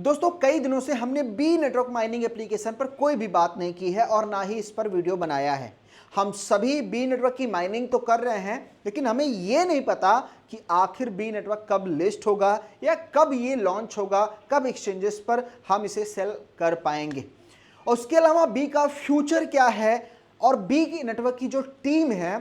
दोस्तों कई दिनों से हमने बी नेटवर्क माइनिंग एप्लीकेशन पर कोई भी बात नहीं की है और ना ही इस पर वीडियो बनाया है। हम सभी बी नेटवर्क की माइनिंग तो कर रहे हैं, लेकिन हमें यह नहीं पता कि आखिर बी नेटवर्क कब लिस्ट होगा या कब ये लॉन्च होगा, कब एक्सचेंजेस पर हम इसे सेल कर पाएंगे। उसके अलावा बी का फ्यूचर क्या है और बी की नेटवर्क की जो टीम है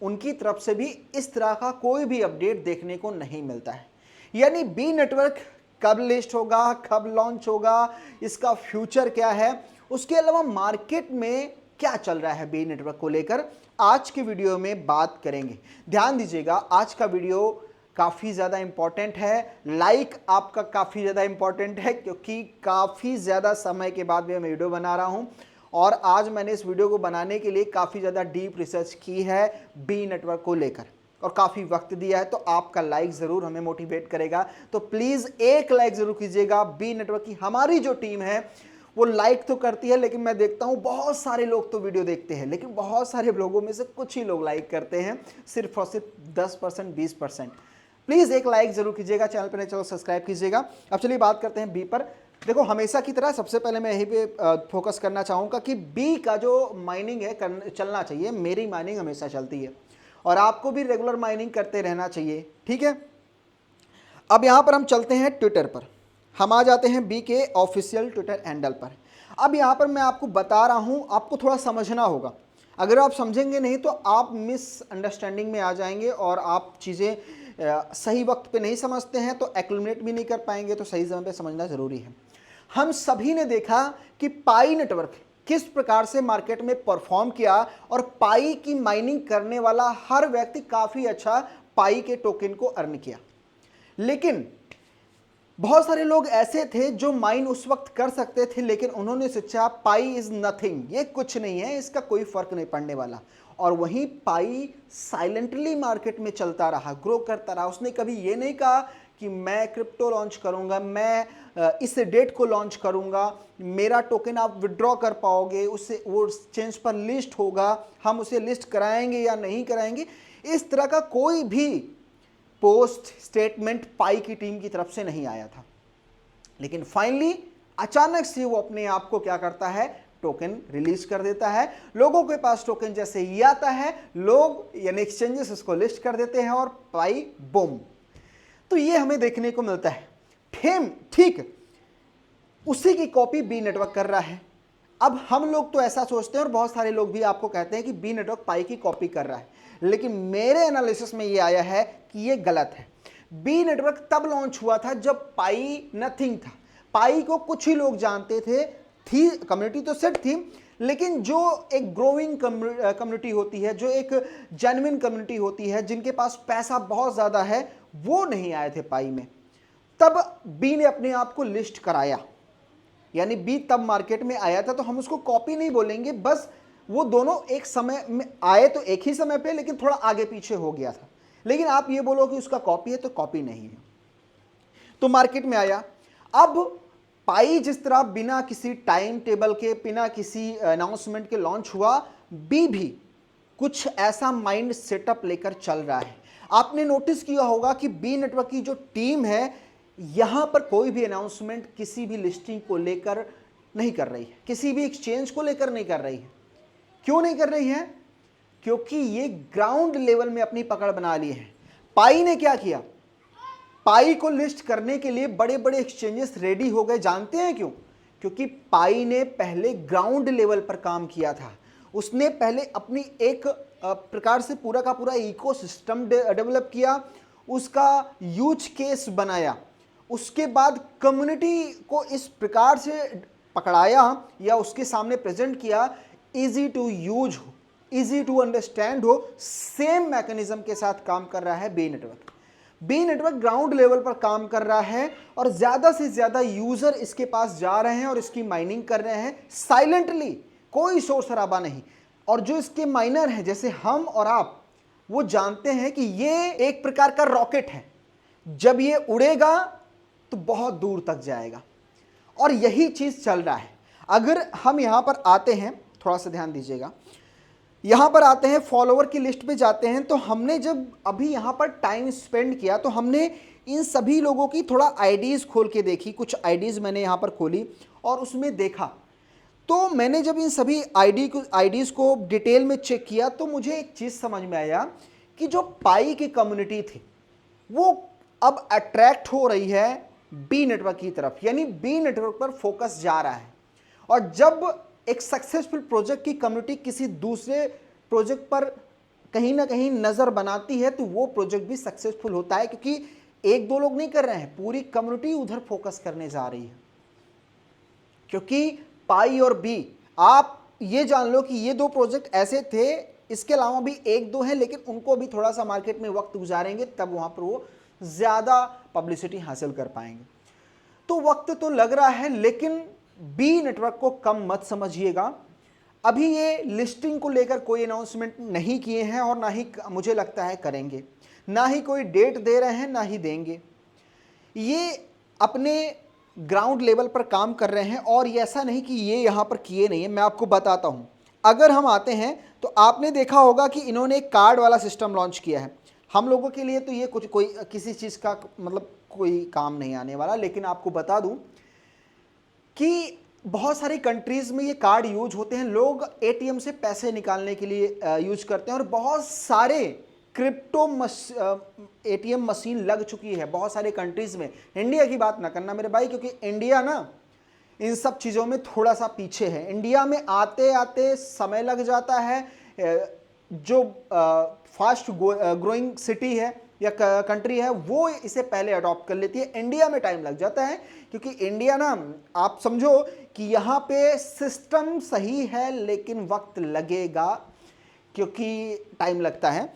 उनकी तरफ से भी इस तरह का कोई भी अपडेट देखने को नहीं मिलता है। यानी बी नेटवर्क कब लिस्ट होगा, कब लॉन्च होगा, इसका फ्यूचर क्या है, उसके अलावा मार्केट में क्या चल रहा है बी नेटवर्क को लेकर, आज के वीडियो में बात करेंगे। ध्यान दीजिएगा, आज का वीडियो काफ़ी ज़्यादा इंपॉर्टेंट है। लाइक आपका काफ़ी ज़्यादा इंपॉर्टेंट है क्योंकि काफ़ी ज़्यादा समय के बाद मैं वीडियो बना रहा हूँ और आज मैंने इस वीडियो को बनाने के लिए काफ़ी ज़्यादा डीप रिसर्च की है बी नेटवर्क को लेकर और काफ़ी वक्त दिया है। तो आपका लाइक ज़रूर हमें मोटिवेट करेगा, तो प्लीज़ एक लाइक ज़रूर कीजिएगा। बी नेटवर्क की हमारी जो टीम है वो लाइक तो करती है, लेकिन मैं देखता हूँ बहुत सारे लोग तो वीडियो देखते हैं, लेकिन बहुत सारे लोगों में से कुछ ही लोग लाइक करते हैं, सिर्फ और सिर्फ 10% 20%। प्लीज़ एक लाइक ज़रूर कीजिएगा, चैनल पर नहीं चलो सब्सक्राइब कीजिएगा। अब चलिए बात करते हैं बी पर। देखो, हमेशा की तरह सबसे पहले मैं यही पे फोकस करना चाहूँगा कि बी का जो माइनिंग है चलना चाहिए। मेरी माइनिंग हमेशा चलती है और आपको भी रेगुलर माइनिंग करते रहना चाहिए, ठीक है। अब यहाँ पर हम चलते हैं ट्विटर पर, हम आ जाते हैं बी के ऑफिशियल ट्विटर हैंडल पर। अब यहाँ पर मैं आपको बता रहा हूँ, आपको थोड़ा समझना होगा। अगर आप समझेंगे नहीं तो आप मिसअंडरस्टैंडिंग में आ जाएंगे और आप चीज़ें सही वक्त पे नहीं समझते हैं तो एक्यूमुलेट भी नहीं कर पाएंगे। तो सही समय पे समझना ज़रूरी है। हम सभी ने देखा कि पाई नेटवर्क किस प्रकार से मार्केट में परफॉर्म किया और पाई की माइनिंग करने वाला हर व्यक्ति काफ़ी अच्छा पाई के टोकन को अर्न किया। लेकिन बहुत सारे लोग ऐसे थे जो माइन उस वक्त कर सकते थे, लेकिन उन्होंने सोचा पाई इज नथिंग, ये कुछ नहीं है, इसका कोई फर्क नहीं पड़ने वाला। और वहीं पाई साइलेंटली मार्केट में चलता रहा, ग्रो करता रहा। उसने कभी ये नहीं कहा कि मैं क्रिप्टो लॉन्च करूंगा, मैं इस डेट को लॉन्च करूंगा, मेरा टोकन आप विड्रॉ कर पाओगे, उससे वो एक्सचेंज पर लिस्ट होगा, हम उसे लिस्ट कराएंगे या नहीं कराएंगे। इस तरह का कोई भी पोस्ट स्टेटमेंट पाई की टीम की तरफ से नहीं आया था। लेकिन फाइनली अचानक से वो अपने आप को क्या करता है, टोकन रिलीज कर देता है। लोगों के पास टोकन जैसे ही आता है, लोग यानी एक्सचेंजेस उसको लिस्ट कर देते हैं और पाई बूम। तो ये हमें देखने को मिलता है। ठीक उसी की कॉपी बी नेटवर्क कर रहा है। अब हम लोग तो ऐसा सोचते हैं और बहुत सारे लोग भी आपको कहते हैं कि बी नेटवर्क पाई की कॉपी कर रहा है, लेकिन मेरे एनालिसिस में ये आया है कि ये गलत है। बी नेटवर्क तब लॉन्च हुआ था जब पाई नथिंग था। पाई को कुछ ही लोग जानते थे, थी कम्युनिटी तो सेट थी, लेकिन जो एक ग्रोइंग कम्युनिटी होती है, जो एक जेन्युइन कम्युनिटी होती है, जिनके पास पैसा बहुत ज़्यादा है, वो नहीं आए थे पाई में। तब बी ने अपने आप को लिस्ट कराया, यानी बी तब मार्केट में आया था। तो हम उसको कॉपी नहीं बोलेंगे, बस वो दोनों एक समय में आए तो एक ही समय पे, लेकिन थोड़ा आगे पीछे हो गया था। लेकिन आप ये बोलो कि उसका कॉपी है, तो कॉपी नहीं है। तो मार्केट में आया। अब पाई जिस तरह बिना किसी टाइम टेबल के, बिना किसी अनाउंसमेंट के लॉन्च हुआ, बी भी कुछ ऐसा माइंड सेटअप लेकर चल रहा है। आपने नोटिस किया होगा कि बी नेटवर्क की जो टीम है, यहां पर कोई भी अनाउंसमेंट किसी भी लिस्टिंग को लेकर नहीं कर रही है, किसी भी एक्सचेंज को लेकर नहीं कर रही है। क्यों नहीं कर रही है? क्योंकि ये ग्राउंड लेवल में अपनी पकड़ बना ली है। पाई ने क्या किया, पाई को लिस्ट करने के लिए बड़े बड़े एक्सचेंजेस रेडी हो गए। जानते हैं क्यों? क्योंकि पाई ने पहले ग्राउंड लेवल पर काम किया था। उसने पहले अपनी एक प्रकार से पूरा का पूरा इकोसिस्टम डेवलप किया, उसका यूज केस बनाया, उसके बाद कम्युनिटी को इस प्रकार से पकड़ाया या उसके सामने प्रेजेंट किया, इजी टू यूज हो, इजी टू अंडरस्टैंड हो। सेम मैकेनिज्म के साथ काम कर रहा है B network. B network ground level पर काम कर रहा है और ज़्यादा से ज़्यादा यूज़र इसके पास जा रहे हैं और इसकी माइनिंग कर रहे हैं साइलेंटली, कोई शोर शराबा नहीं। और जो इसके माइनर हैं जैसे हम और आप, वो जानते हैं कि ये एक प्रकार का रॉकेट है, जब ये उड़ेगा तो बहुत दूर तक जाएगा। और यही चीज़ चल रहा है। अगर हम यहाँ पर आते हैं, थोड़ा सा ध्यान दीजिएगा, यहाँ पर आते हैं, फॉलोवर की लिस्ट पे जाते हैं, तो हमने जब अभी यहाँ पर टाइम स्पेंड किया तो हमने इन सभी लोगों की थोड़ा आईडीज़ खोल के देखी, कुछ आईडीज़ मैंने यहाँ पर खोली और उसमें देखा, तो मैंने जब इन सभी आईडीज़ को डिटेल में चेक किया तो मुझे एक चीज़ समझ में आया कि जो पाई की कम्युनिटी थी वो अब अट्रैक्ट हो रही है बी नेटवर्क की तरफ, यानी बी नेटवर्क पर फोकस जा रहा है। और जब एक सक्सेसफुल प्रोजेक्ट की कम्युनिटी किसी दूसरे प्रोजेक्ट पर कहीं ना कहीं नज़र बनाती है तो वो प्रोजेक्ट भी सक्सेसफुल होता है, क्योंकि एक दो लोग नहीं कर रहे हैं, पूरी कम्युनिटी उधर फोकस करने जा रही है। क्योंकि पाई और बी, आप ये जान लो कि ये दो प्रोजेक्ट ऐसे थे, इसके अलावा भी एक दो हैं, लेकिन उनको भी थोड़ा सा मार्केट में वक्त गुजारेंगे तब वहां पर वो ज़्यादा पब्लिसिटी हासिल कर पाएंगे। तो वक्त तो लग रहा है, लेकिन बी नेटवर्क को कम मत समझिएगा। अभी ये लिस्टिंग को लेकर कोई अनाउंसमेंट नहीं किए हैं और ना ही मुझे लगता है करेंगे, ना ही कोई डेट दे रहे हैं, ना ही देंगे। ये अपने ग्राउंड लेवल पर काम कर रहे हैं और ये ऐसा नहीं कि ये यहाँ पर किए नहीं है। मैं आपको बताता हूँ, अगर हम आते हैं तो आपने देखा होगा कि इन्होंने एक कार्ड वाला सिस्टम लॉन्च किया है। हम लोगों के लिए तो ये कुछ कोई किसी चीज़ का मतलब कोई काम नहीं आने वाला, लेकिन आपको बता दूं कि बहुत सारी कंट्रीज़ में ये कार्ड यूज होते हैं, लोग एटीएम से पैसे निकालने के लिए यूज करते हैं और बहुत सारे क्रिप्टो एटीएम मशीन लग चुकी है बहुत सारे कंट्रीज़ में। इंडिया की बात ना करना मेरे भाई, क्योंकि इंडिया ना इन सब चीज़ों में थोड़ा सा पीछे है। इंडिया में आते आते समय लग जाता है, जो फास्ट ग्रोइंग सिटी है या कंट्री है वो इसे पहले अडॉप्ट कर लेती है। इंडिया में टाइम लग जाता है, क्योंकि इंडिया ना, आप समझो कि यहाँ पे सिस्टम सही है लेकिन वक्त लगेगा, क्योंकि टाइम लगता है।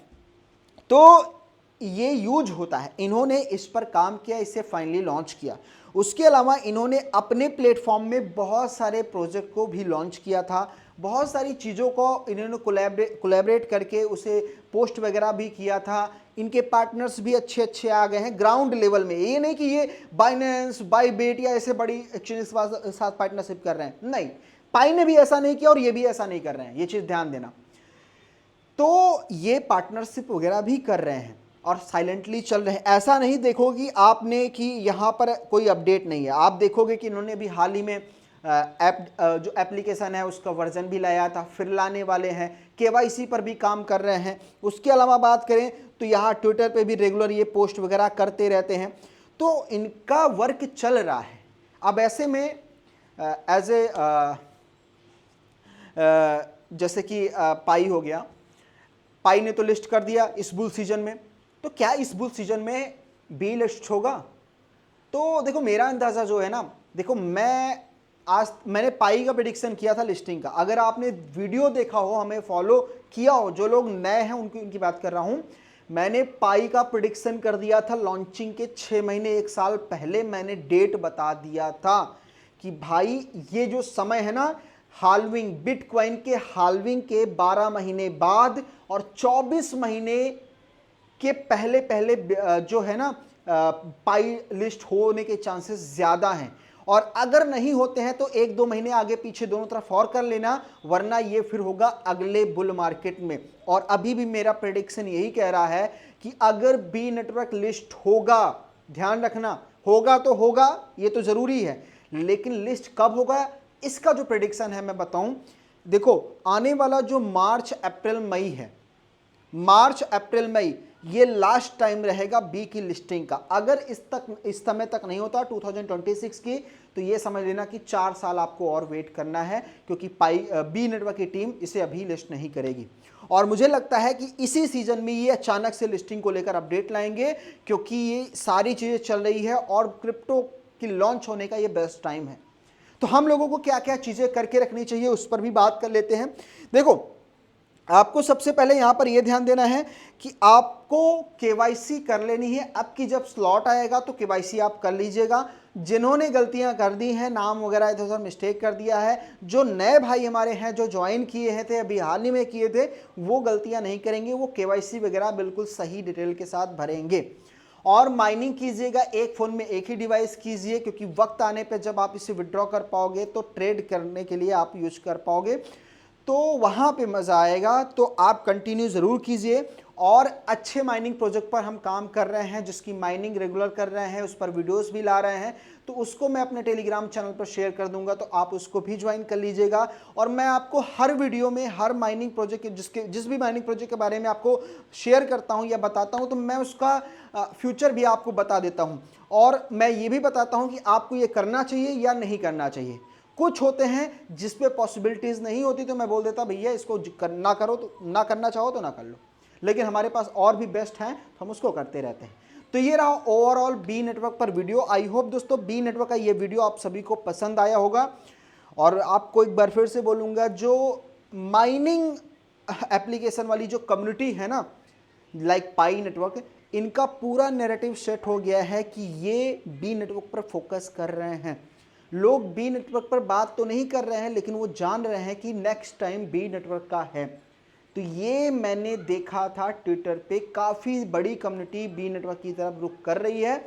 तो ये यूज होता है। इन्होंने इस पर काम किया, इसे फाइनली लॉन्च किया। उसके अलावा इन्होंने अपने प्लेटफॉर्म में बहुत सारे प्रोजेक्ट को भी लॉन्च किया था, बहुत सारी चीज़ों को इन्होंने कोलैबोरेट करके उसे पोस्ट वगैरह भी किया था। इनके पार्टनर्स भी अच्छे अच्छे आ गए हैं ग्राउंड लेवल में। ये नहीं कि ये बाइनेंस, बाईबिट या ऐसे बड़ी एक्सचेंज के साथ पार्टनरशिप कर रहे हैं, नहीं। पाई ने भी ऐसा नहीं किया और ये भी ऐसा नहीं कर रहे हैं, ये चीज़ ध्यान देना। तो ये पार्टनरशिप वगैरह भी कर रहे हैं और साइलेंटली चल रहे हैं। ऐसा नहीं देखोगे आपने कि यहाँ पर कोई अपडेट नहीं है। आप देखोगे कि इन्होंने भी हाल ही में जो एप्लीकेशन है उसका वर्जन भी लाया था, फिर लाने वाले हैं। केवाईसी पर भी काम कर रहे हैं। उसके अलावा बात करें तो यहाँ ट्विटर पे भी रेगुलर ये पोस्ट वगैरह करते रहते हैं, तो इनका वर्क चल रहा है। अब ऐसे में एज ए जैसे कि पाई हो गया, पाई ने तो लिस्ट कर दिया इस बुल सीजन में, तो क्या इस बुल सीजन में बी लिस्ट होगा? तो देखो मेरा अंदाज़ा जो है ना, देखो मैंने पाई का प्रेडिक्शन किया था लिस्टिंग का। अगर आपने वीडियो देखा हो, हमें फॉलो किया हो, जो लोग नए हैं उनकी बात कर रहा हूँ, मैंने पाई का प्रेडिक्शन कर दिया था लॉन्चिंग के 6 महीने 1 साल पहले। मैंने डेट बता दिया था कि भाई ये जो समय है ना, हाल्विंग, बिटकॉइन के हाल्विंग के 12 महीने बाद और 24 महीने के पहले पहले जो है ना पाई लिस्ट होने के चांसेस ज़्यादा हैं। और अगर नहीं होते हैं तो 1-2 महीने आगे पीछे दोनों तरफ और कर लेना, वरना ये फिर होगा अगले बुल मार्केट में। और अभी भी मेरा प्रेडिक्शन यही कह रहा है कि अगर बी नेटवर्क लिस्ट होगा, ध्यान रखना, होगा तो होगा, ये तो ज़रूरी है, लेकिन लिस्ट कब होगा इसका जो प्रेडिक्शन है मैं बताऊं। देखो आने वाला जो मार्च अप्रैल मई है, मार्च अप्रैल मई ये लास्ट टाइम रहेगा बी की लिस्टिंग का। अगर इस समय तक नहीं होता 2026 की, तो ये समझ लेना कि 4 साल आपको और वेट करना है, क्योंकि बी नेटवर्क की टीम इसे अभी लिस्ट नहीं करेगी। और मुझे लगता है कि इसी सीजन में ये अचानक से लिस्टिंग को लेकर अपडेट लाएंगे, क्योंकि ये सारी चीज़ें चल रही है और क्रिप्टो की लॉन्च होने का ये बेस्ट टाइम है। तो हम लोगों को क्या क्या चीज़ें करके रखनी चाहिए उस पर भी बात कर लेते हैं। देखो आपको सबसे पहले यहाँ पर यह ध्यान देना है कि आपको केवाईसी कर लेनी है। अब की जब स्लॉट आएगा तो केवाईसी आप कर लीजिएगा। जिन्होंने गलतियां कर दी हैं, नाम वगैरह इधर उधर मिस्टेक कर दिया है, जो नए भाई हमारे हैं जो ज्वाइन किए हैं थे, अभी हाल ही में किए थे, वो गलतियां नहीं करेंगे। वो केवाईसी वगैरह बिल्कुल सही डिटेल के साथ भरेंगे। और माइनिंग कीजिएगा, एक फ़ोन में एक ही डिवाइस कीजिए, क्योंकि वक्त आने पर जब आप इसे विड्रॉ कर पाओगे तो ट्रेड करने के लिए आप यूज कर पाओगे, तो वहाँ पे मज़ा आएगा। तो आप कंटिन्यू ज़रूर कीजिए। और अच्छे माइनिंग प्रोजेक्ट पर हम काम कर रहे हैं, जिसकी माइनिंग रेगुलर कर रहे हैं, उस पर वीडियोस भी ला रहे हैं, तो उसको मैं अपने टेलीग्राम चैनल पर शेयर कर दूंगा, तो आप उसको भी ज्वाइन कर लीजिएगा। और मैं आपको हर वीडियो में हर माइनिंग प्रोजेक्ट जिस भी माइनिंग प्रोजेक्ट के बारे में आपको शेयर करता हूं या बताता हूं, तो मैं उसका फ्यूचर भी आपको बता देता हूं, और मैं ये भी बताता हूं कि आपको ये करना चाहिए या नहीं करना चाहिए। कुछ होते हैं जिस पे पॉसिबिलिटीज नहीं होती, तो मैं बोल देता भैया इसको ना करो, तो ना करना चाहो तो ना कर लो, लेकिन हमारे पास और भी बेस्ट हैं तो हम उसको करते रहते हैं। तो ये रहा ओवरऑल बी नेटवर्क पर वीडियो। आई होप दोस्तों बी नेटवर्क का ये वीडियो आप सभी को पसंद आया होगा। और आपको एक बार फिर से बोलूँगा, जो माइनिंग एप्लीकेशन वाली जो कम्युनिटी है ना, लाइक पाई नेटवर्क, इनका पूरा नैरेटिव सेट हो गया है कि ये बी नेटवर्क पर फोकस कर रहे हैं। लोग बी नेटवर्क पर बात तो नहीं कर रहे हैं, लेकिन वो जान रहे हैं कि नेक्स्ट टाइम बी नेटवर्क का है। तो ये मैंने देखा था ट्विटर पे, काफ़ी बड़ी कम्युनिटी बी नेटवर्क की तरफ रुख कर रही है।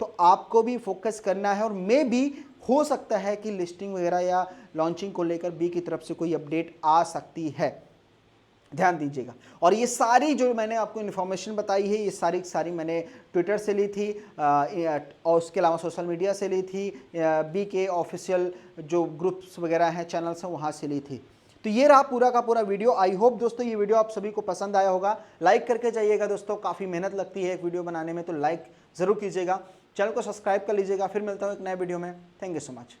तो आपको भी फोकस करना है, और मे भी हो सकता है कि लिस्टिंग वगैरह या लॉन्चिंग को लेकर बी की तरफ से कोई अपडेट आ सकती है, ध्यान दीजिएगा। और ये सारी जो मैंने आपको इन्फॉर्मेशन बताई है, ये सारी मैंने ट्विटर से ली थी, और उसके अलावा सोशल मीडिया से ली थी, बी के ऑफिशियल जो ग्रुप्स वगैरह हैं, चैनल्स हैं, वहाँ से ली थी। तो ये रहा पूरा का पूरा वीडियो। आई होप दोस्तों ये वीडियो आप सभी को पसंद आया होगा। लाइक करके जाइएगा दोस्तों, काफ़ी मेहनत लगती है एक वीडियो बनाने में, तो लाइक ज़रूर कीजिएगा, चैनल को सब्सक्राइब कर लीजिएगा। फिर मिलता हूँ एक नए वीडियो में। Thank you so much.